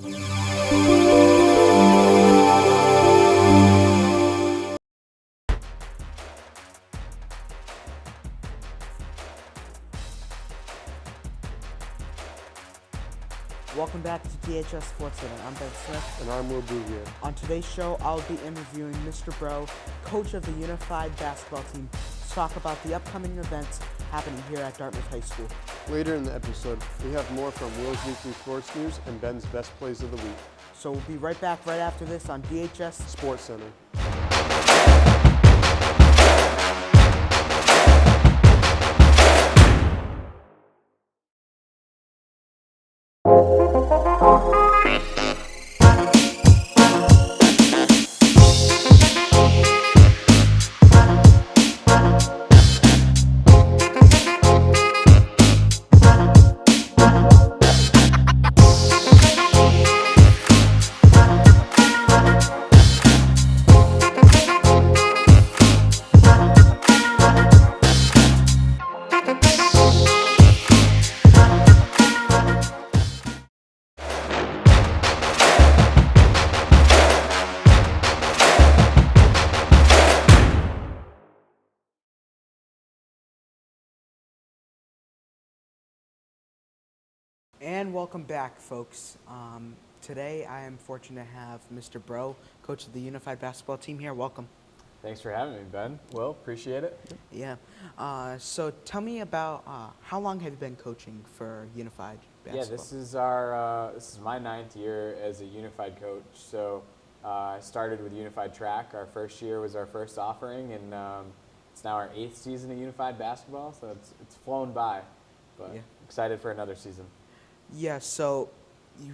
Welcome back to DHS SportsCenter. I'm Ben Smith. And I'm Will Bouvier. On today's show, I'll be interviewing Mr. Breault, coach of the Unified basketball team, to talk about the upcoming events happening here at Dartmouth High School. Later in the episode, we have more from Will's weekly sports news and Ben's best plays of the week. So we'll be right back right after this on DHS SportsCenter. And welcome back, folks. Today I am fortunate to have Mr. Breault, coach of the Unified basketball team here. Welcome. Thanks for having me, Ben. Will, appreciate it. Yeah. So tell me about how long have you been coaching for Unified basketball? Yeah, this is my 9th year as a Unified coach. So I started with Unified track. Our first year was our first offering, and it's now our 8th season of Unified basketball. So it's flown by, but yeah. Excited for another season. Yeah. So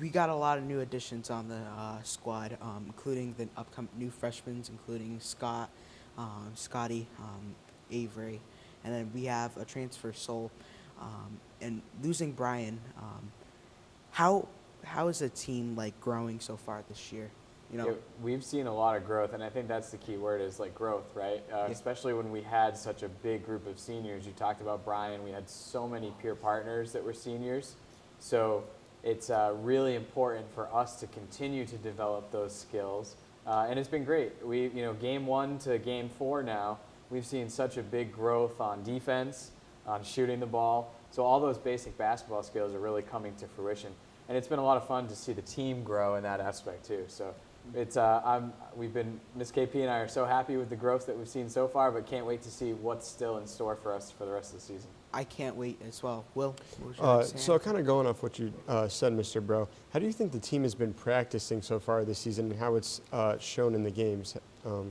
we got a lot of new additions on the squad, including the upcoming new freshmen, including Scott, Scotty, Avery, and then we have a transfer Soul, and losing Brian. How is the team like growing so far this year? You know, Yeah, we've seen a lot of growth, and I think that's the key word is like growth, right? Yeah. Especially when we had such a big group of seniors. You talked about Brian. We had so many peer partners that were seniors, so it's really important for us to continue to develop those skills, and it's been great. Game 1 to game 4 now, we've seen such a big growth on defense, on shooting the ball. So all those basic basketball skills are really coming to fruition, and it's been a lot of fun to see the team grow in that aspect too. So it's Miss KP and I are so happy with the growth that we've seen so far, but can't wait to see what's still in store for us for the rest of the season. I can't wait as well. Will, what was your next So hand? kind of going off what you said, Mr. Breault, how do you think the team has been practicing so far this season and how it's shown in the games? How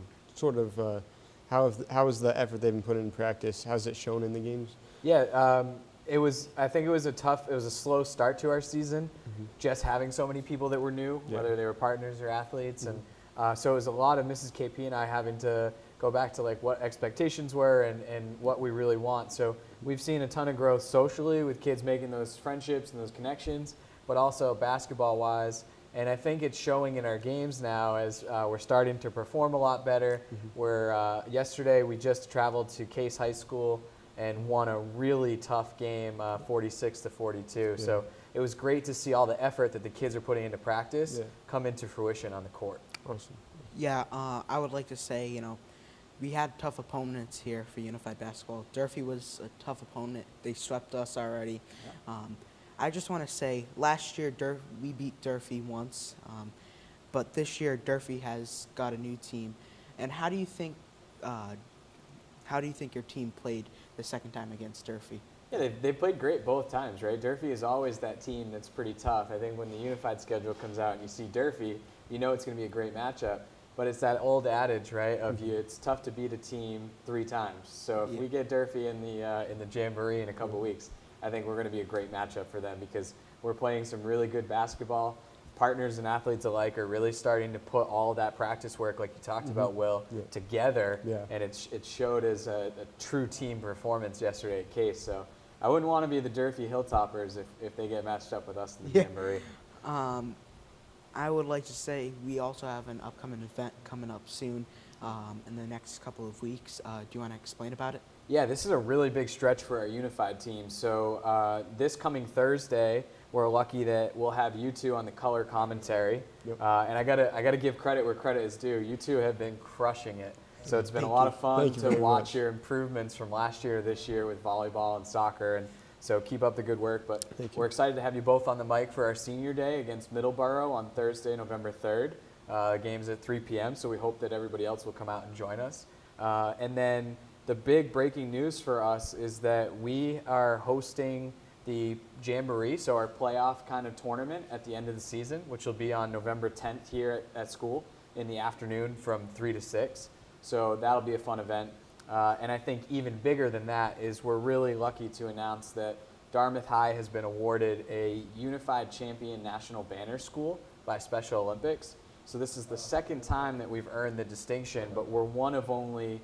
is the effort they've been putting in practice? How's it shown in the games? Yeah, I think it was a slow start to our season, just having so many people that were new, whether they were partners or athletes, and so it was a lot of Mrs. KP and I having to go back to like what expectations were and what we really want. So we've seen a ton of growth socially with kids making those friendships and those connections, but also basketball-wise. And I think it's showing in our games now as we're starting to perform a lot better. Yesterday we just traveled to Case High School and won a really tough game, 46-42. Yeah. So it was great to see all the effort that the kids are putting into practice come into fruition on the court. Awesome. Yeah, I would like to say, we had tough opponents here for Unified basketball. Durfee was a tough opponent. They swept us already. Yeah. I just want to say, last year we beat Durfee once, but this year Durfee has got a new team. And how do you think your team played the second time against Durfee? Yeah, they played great both times, right? Durfee is always that team that's pretty tough. I think when the Unified schedule comes out and you see Durfee, you know it's going to be a great matchup. But it's that old adage, right, of it's tough to beat a team 3 times. So if we get Durfee in the Jamboree in a couple weeks, I think we're going to be a great matchup for them because we're playing some really good basketball. Partners and athletes alike are really starting to put all that practice work, like you talked about, Will, together. Yeah. And it showed as a true team performance yesterday at Case. So I wouldn't want to be the Durfee Hilltoppers if they get matched up with us in the Jamboree. I would like to say we also have an upcoming event coming up soon in the next couple of weeks. Do you want to explain about it? Yeah, this is a really big stretch for our Unified team. So this coming Thursday, we're lucky that we'll have you two on the color commentary. Yep. And I gotta give credit where credit is due. You two have been crushing it. So it's been a lot of fun Thank you to very watch much. your improvements from last year to this year with volleyball and soccer. And so keep up the good work. But Thank you. we're excited to have you both on the mic for our senior day against Middleborough on Thursday, November 3rd. Game's at 3 p.m. So we hope that everybody else will come out and join us. And then the big breaking news for us is that we are hosting the Jamboree, so our playoff kind of tournament at the end of the season, which will be on November 10th here at school in the afternoon from 3 to 6. So that'll be a fun event. And I think even bigger than that is we're really lucky to announce that Dartmouth High has been awarded a Unified Champion National Banner School by Special Olympics. So this is the second time that we've earned the distinction, but we're one of only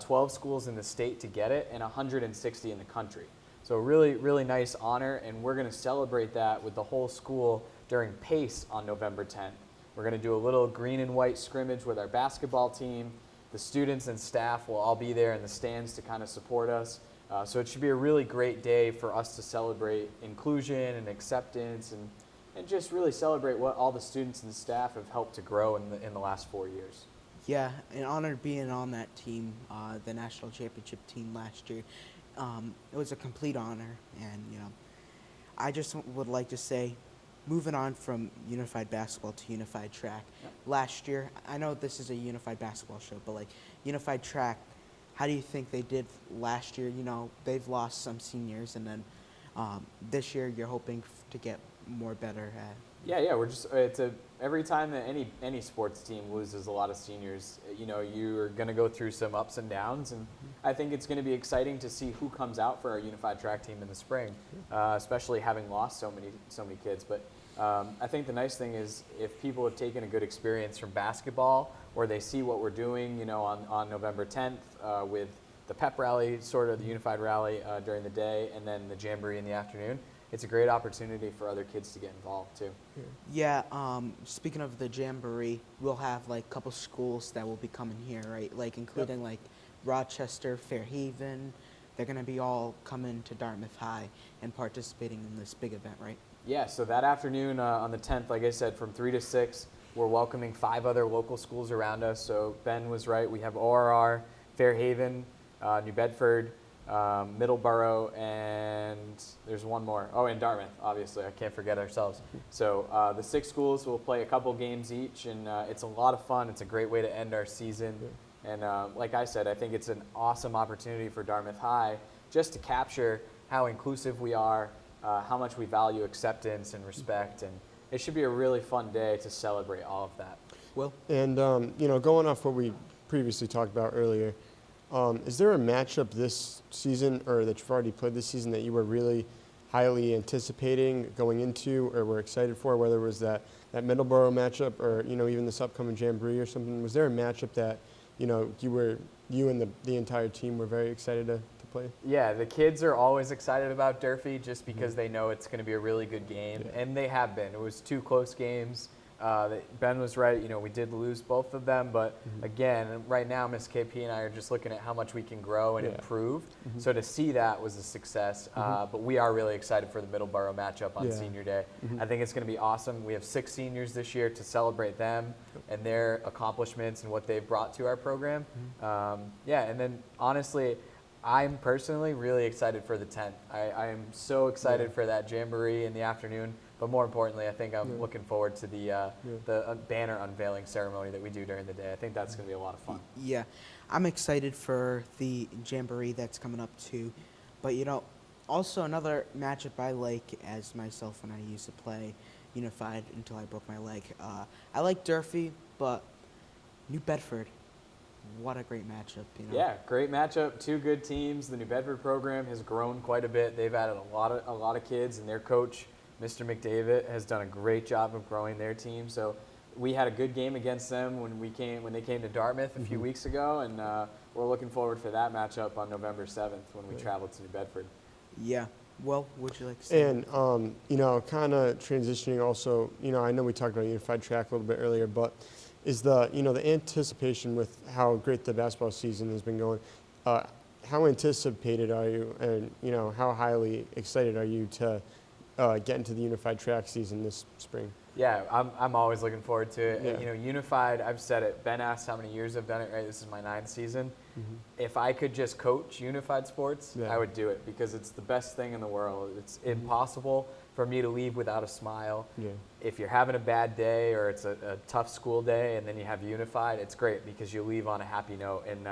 12 schools in the state to get it and 160 in the country. So really, really nice honor, and we're going to celebrate that with the whole school during PACE on November 10th. We're going to do a little green and white scrimmage with our basketball team. The students and staff will all be there in the stands to kind of support us. So it should be a really great day for us to celebrate inclusion and acceptance and just really celebrate what all the students and staff have helped to grow in the last 4 years. Yeah, an honor being on that team, the national championship team last year. It was a complete honor, and I just would like to say, moving on from unified basketball to unified track. Yep. Last year, I know this is a unified basketball show, but like unified track, how do you think they did last year? They've lost some seniors, and then this year you're hoping to get more better at. Yeah, we're just every time that any sports team loses a lot of seniors, you're going to go through some ups and downs, and I think it's going to be exciting to see who comes out for our unified track team in the spring, especially having lost so many kids. But I think the nice thing is if people have taken a good experience from basketball, or they see what we're doing, on November 10th with the pep rally, sort of the unified rally during the day, and then the jamboree in the afternoon. It's a great opportunity for other kids to get involved too. Yeah, speaking of the jamboree, we'll have like a couple schools that will be coming here, right? Like including like Rochester, Fairhaven. They're going to be all coming to Dartmouth High and participating in this big event, right? Yeah, so that afternoon on the 10th, like I said, from 3 to 6, we're welcoming 5 other local schools around us. So Ben was right. We have ORR, Fairhaven, New Bedford, Middleborough, and there's one more. Oh, and Dartmouth, obviously. I can't forget ourselves. So the 6 schools will play a couple games each, and it's a lot of fun. It's a great way to end our season. And like I said, I think it's an awesome opportunity for Dartmouth High just to capture how inclusive we are, how much we value acceptance and respect, and it should be a really fun day to celebrate all of that. Will? And, going off what we previously talked about earlier, is there a matchup this season or that you've already played this season that you were really highly anticipating going into or were excited for, whether it was that Middleborough matchup or, even this upcoming Jamboree or something? Was there a matchup that, you and the entire team were very excited to play? Yeah, the kids are always excited about Durfee just because they know it's going to be a really good game, and they have been. It was 2 close games. Ben was right, we did lose both of them, but again, right now Miss KP and I are just looking at how much we can grow and improve. So to see that was a success, but we are really excited for the Middleborough matchup on senior day. I think it's going to be awesome. We have 6 seniors this year to celebrate them and their accomplishments and what they've brought to our program. And then honestly, I'm personally really excited for the 10th. I am so excited for that jamboree in the afternoon. But more importantly, I think I'm looking forward to the banner unveiling ceremony that we do during the day. I think that's going to be a lot of fun. Yeah, I'm excited for the jamboree that's coming up too. But also another matchup I like as myself when I used to play unified until I broke my leg. I like Durfee, but New Bedford. What a great matchup, Yeah, great matchup. 2 good teams. The New Bedford program has grown quite a bit. They've added a lot of kids, and their coach, Mr. McDavid, has done a great job of growing their team. So we had a good game against them when they came to Dartmouth a few weeks ago, and we're looking forward for that matchup on November 7th when we travel to New Bedford. Yeah. Well, would you like to say? And, kind of transitioning also, I know we talked about unified track a little bit earlier, but is the anticipation with how great the basketball season has been going, how anticipated are you and, how highly excited are you to get into the unified track season this spring? Yeah, I'm always looking forward to it. Yeah. You know, unified, I've said it. Ben asked how many years I've done it, right? This is my 9th season. If I could just coach unified sports, Yeah. I would do it because it's the best thing in the world. It's impossible for me to leave without a smile. Yeah. If you're having a bad day or it's a tough school day and then you have unified, it's great because you leave on a happy note. And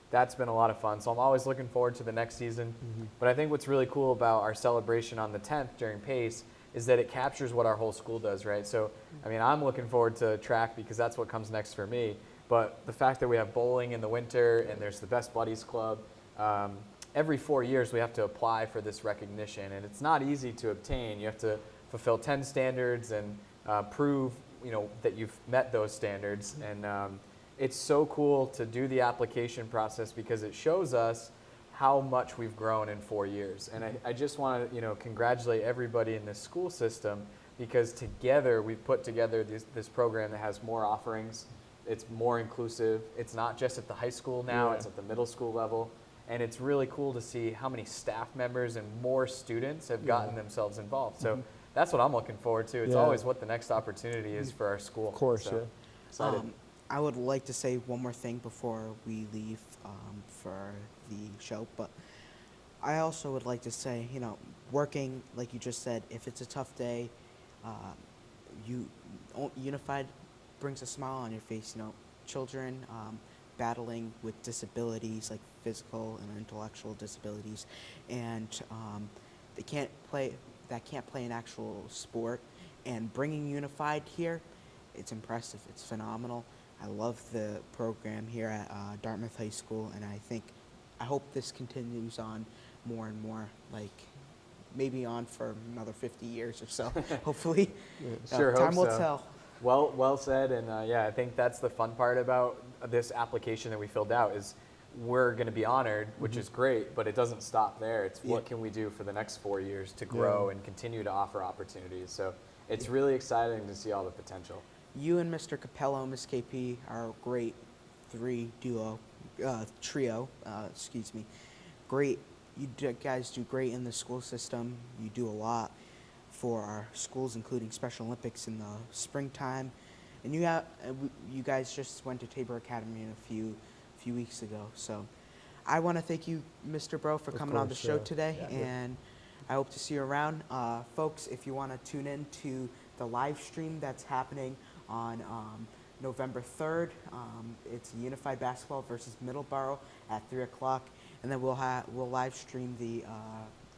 that's been a lot of fun. So I'm always looking forward to the next season. But I think what's really cool about our celebration on the 10th during PACE is that it captures what our whole school does, right? So, I mean, I'm looking forward to track because that's what comes next for me. But the fact that we have bowling in the winter and there's the Best Buddies Club, every 4 years we have to apply for this recognition. And it's not easy to obtain. You have to fulfill 10 standards and prove, you know, that you've met those standards. And it's so cool to do the application process because it shows us how much we've grown in 4 years. And I just want to, you know, congratulate everybody in this school system because together we've put together this program that has more offerings. It's more inclusive. It's not just at the high school now, it's at the middle school level. And it's really cool to see how many staff members and more students have gotten themselves involved. So that's what I'm looking forward to. It's always what the next opportunity is for our school. Of course, so, excited. I would like to say one more thing before we leave for the show, but I also would like to say, you know, working, like you just said, if it's a tough day, Unified brings a smile on your face. You know, children battling with disabilities, like physical and intellectual disabilities, and they can't play an actual sport, and bringing Unified here, it's impressive. It's phenomenal. I love the program here at Dartmouth High School, and I hope this continues on more and more, like maybe on for another 50 years or so, hopefully. Sure hope time will so. tell. Well said, and yeah, I think that's the fun part about this application that we filled out is we're going to be honored, which is great, but it doesn't stop there. It's what can we do for the next 4 years to grow and continue to offer opportunities. So it's really exciting to see all the potential. You and Mr. Capello, Miss KP, are a great trio. Great. You guys do great in the school system. You do a lot for our schools, including Special Olympics in the springtime. And you guys just went to Tabor Academy a few weeks ago. So I want to thank you, Mr. Breault, for coming on the show today, and I hope to see you around. Folks, if you want to tune in to the live stream that's happening on November 3rd, it's Unified Basketball versus Middleborough at 3 o'clock, and then we'll live stream the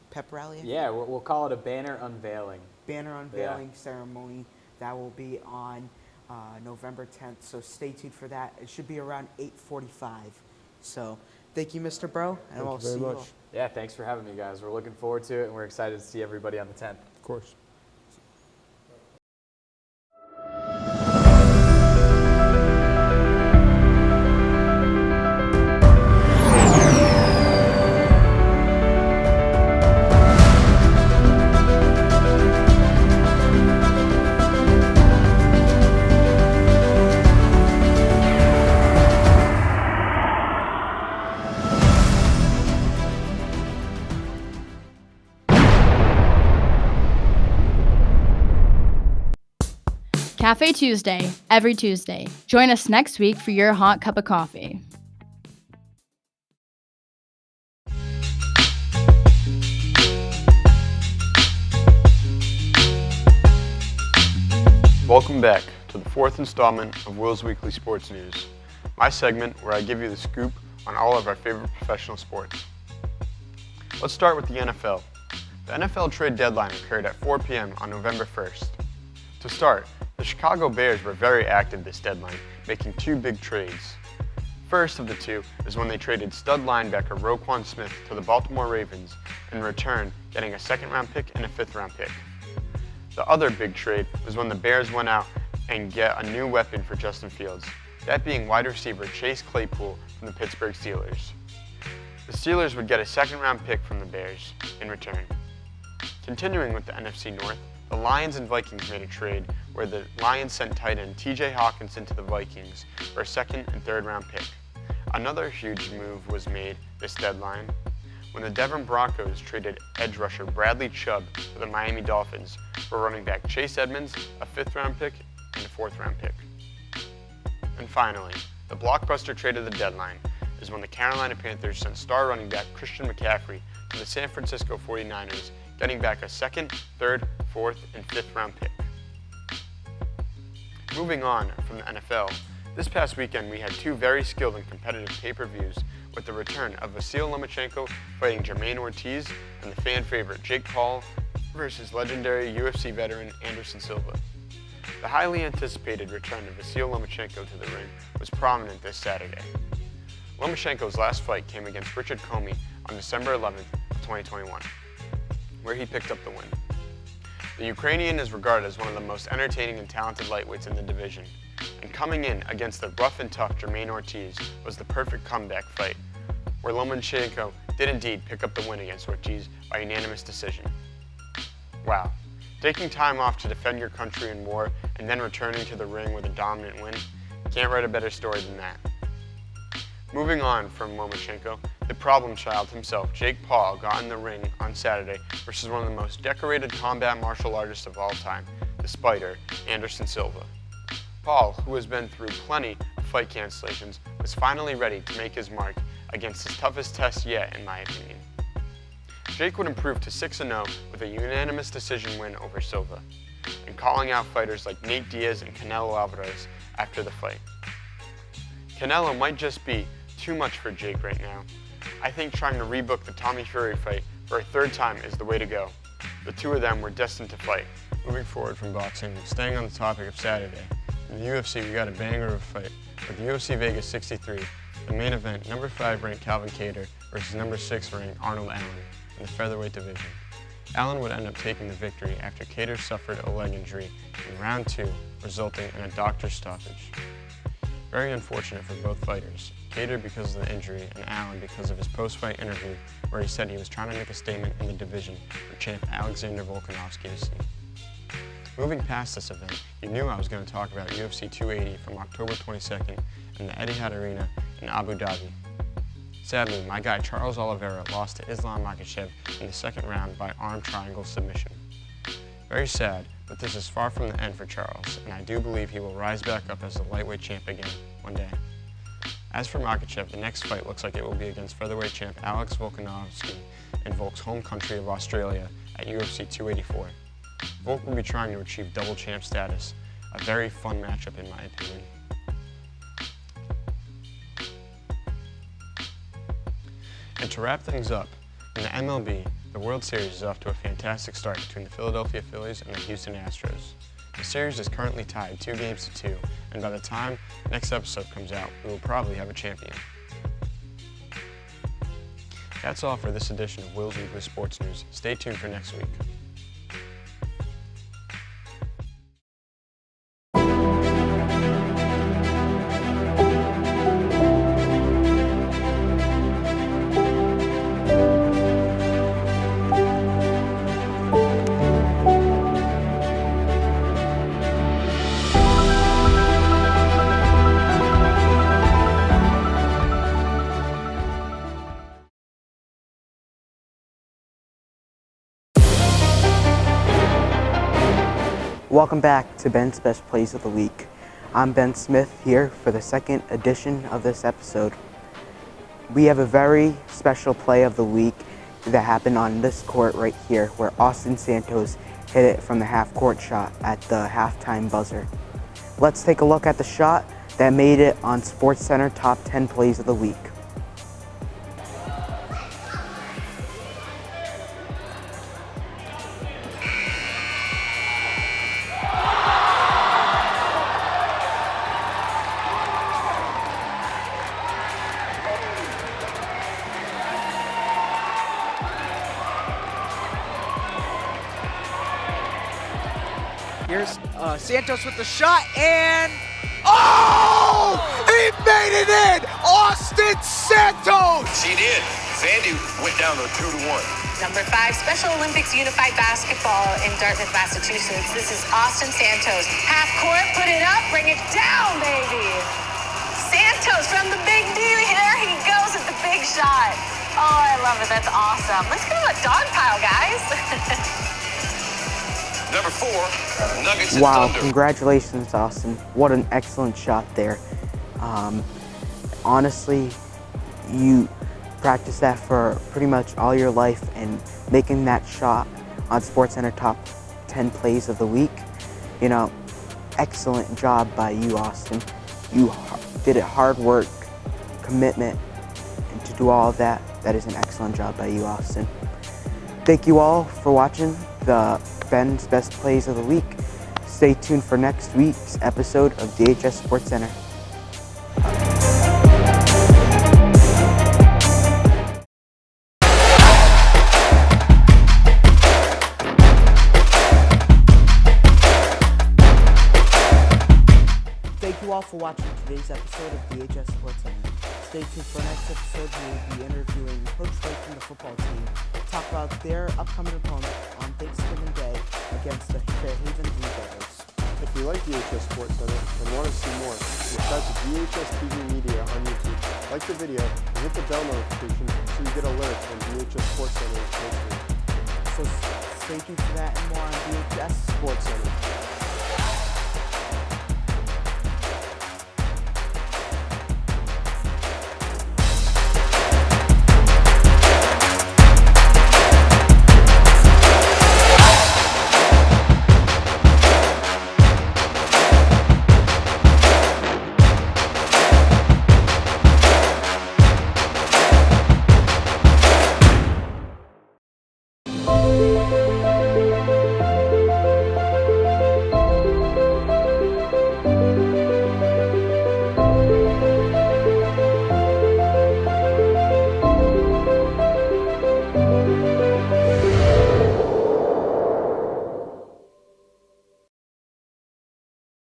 pep rally. Yeah, we'll call it a banner unveiling. Ceremony. That will be on November 10th, so stay tuned for that. It should be around 8:45. So thank you, Mr. Breault, and we'll see you all. Yeah, thanks for having me, guys. We're looking forward to it, and we're excited to see everybody on the 10th. Of course. Cafe Tuesday, every Tuesday. Join us next week for your hot cup of coffee. Welcome back to the fourth installment of Will's Weekly Sports News, my segment where I give you the scoop on all of our favorite professional sports. Let's start with the NFL. The NFL trade deadline occurred at 4 p.m. on November 1st. To start, the Chicago Bears were very active this deadline, making two big trades. First of the two is when they traded stud linebacker Roquan Smith to the Baltimore Ravens, in return getting a second-round pick and a fifth-round pick. The other big trade was when the Bears went out and get a new weapon for Justin Fields, that being wide receiver Chase Claypool from the Pittsburgh Steelers. The Steelers would get a second-round pick from the Bears in return. Continuing with the NFC North, the Lions and Vikings made a trade where the Lions sent tight end TJ Hawkinson to the Vikings for a second and third round pick. Another huge move was made this deadline when the Denver Broncos traded edge rusher Bradley Chubb to the Miami Dolphins for running back Chase Edmonds, a 5th-round pick, and a 4th-round pick. And finally, the blockbuster trade of the deadline is when the Carolina Panthers sent star running back Christian McCaffrey to the San Francisco 49ers, getting back a 2nd, 3rd, 4th, and 5th-round pick. Moving on from the NFL, this past weekend we had 2 very skilled and competitive pay-per-views with the return of Vasil Lomachenko fighting Jermaine Ortiz and the fan favorite Jake Paul versus legendary UFC veteran Anderson Silva. The highly anticipated return of Vasil Lomachenko to the ring was prominent this Saturday. Lomachenko's last fight came against Richard Comey on December 11th of 2021, where he picked up the win. The Ukrainian is regarded as one of the most entertaining and talented lightweights in the division, and coming in against the rough and tough Jermaine Ortiz was the perfect comeback fight, where Lomachenko did indeed pick up the win against Ortiz by unanimous decision. Wow, taking time off to defend your country in war and then returning to the ring with a dominant win, can't write a better story than that. Moving on from Lomachenko, the problem child himself, Jake Paul, got in the ring on Saturday versus one of the most decorated combat martial artists of all time, the Spider, Anderson Silva. Paul, who has been through plenty of fight cancellations, was finally ready to make his mark against his toughest test yet, in my opinion. Jake would improve to 6-0 with a unanimous decision win over Silva, and calling out fighters like Nate Diaz and Canelo Alvarez after the fight. Canelo might just be too much for Jake right now. I think trying to rebook the Tommy Fury fight for a 3rd time is the way to go. The 2 of them were destined to fight. Moving forward from boxing, staying on the topic of Saturday, in the UFC we got a banger of a fight with the UFC Vegas 63, the main event, number 5 ranked Calvin Kattar versus number 6 ranked Arnold Allen in the featherweight division. Allen would end up taking the victory after Kattar suffered a leg injury in round 2, resulting in a doctor's stoppage. Very unfortunate for both fighters, Kattar because of the injury and Allen because of his post-fight interview where he said he was trying to make a statement in the division for champ Alexander Volkanovski to see. Moving past this event, you knew I was going to talk about UFC 280 from October 22nd in the Etihad Arena in Abu Dhabi. Sadly, my guy Charles Oliveira lost to Islam Makhachev in the 2nd round by arm triangle submission. Very sad, but this is far from the end for Charles, and I do believe he will rise back up as the lightweight champ again one day. As for Makhachev, the next fight looks like it will be against featherweight champ Alex Volkanovski in Volk's home country of Australia at UFC 284. Volk will be trying to achieve double champ status, a very fun matchup in my opinion. And to wrap things up, in the MLB, the World Series is off to a fantastic start between the Philadelphia Phillies and the Houston Astros. The series is currently tied 2-2, and by the time the next episode comes out, we will probably have a champion. That's all for this edition of Will's Weekly Sports News. Stay tuned for next week. Welcome back to Ben's Best Plays of the Week. I'm Ben Smith here for the 2nd edition of this episode. We have a very special play of the week that happened on this court right here, where Austin Santos hit it from the half-court shot at the halftime buzzer. Let's take a look at the shot that made it on SportsCenter Top 10 Plays of the Week. Here's Santos with the shot, and oh! He made it in! Austin Santos! He did. Vandy went down to 2-1. Number 5, Special Olympics Unified Basketball in Dartmouth, Massachusetts. This is Austin Santos. Half court, put it up, bring it down, baby. Santos from the big D. There he goes at the big shot. Oh, I love it. That's awesome. Let's go to a dog pile, guys. Number 4, Nuggets and Wow, Thunder. congratulations, Austin. What an excellent shot there. Honestly, you practiced that for pretty much all your life, and making that shot on SportsCenter top 10 plays of the week, you know, excellent job by you, Austin. You did it hard work, commitment, and to do all of that, that is an excellent job by you, Austin. Thank you all for watching the Ben's Best Plays of the Week. Stay tuned for next week's episode of DHS SportsCenter. Thank you all for watching today's episode of DHS SportsCenter. Stay tuned for our next episode. We'll be interviewing Coach Breault from the football team to talk about their upcoming opponent on Thanksgiving Day against the Fairhaven Blue Devils. If you like DHS SportsCenter and want to see more, subscribe to DHS TV Media on YouTube, like the video, and hit the bell notification so you get alerts when DHS SportsCenter is posted. So stay tuned for that and more on DHS SportsCenter.